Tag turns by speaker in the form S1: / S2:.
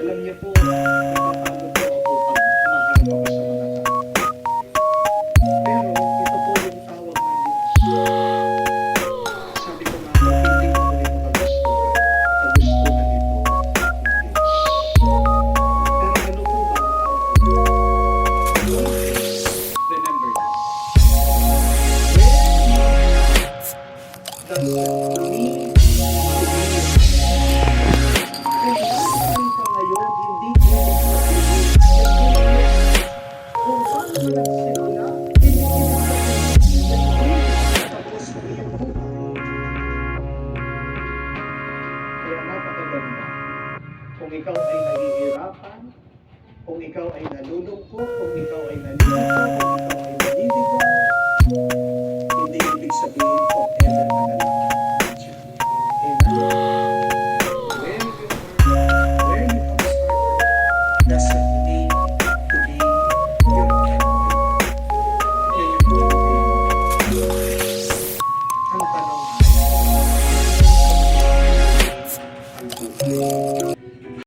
S1: Alam niyo po, napapagod po ako pag humaharap ako sa mga tao. Pero ito po yung tawag ng Diyos. Sabi ko nga po, hindi ko po ito kagustuhan. Kagustuhan ito ng Diyos. Pero ano po ba ang tawag ng Diyos? Remember this. Does it mean kung saan ka ngayon, hindi ibig sabihin kung saan ka nagsimula, hindi ibig sabihin tapos ang iyong buhay. Kaya napakaganda. Kung ikaw ay nahihirapan, kung ikaw ay nalulungkot, kung ikaw ay nalilito, kung ikaw ay naliligaw, hindi ibig sabihin forever ka na lang.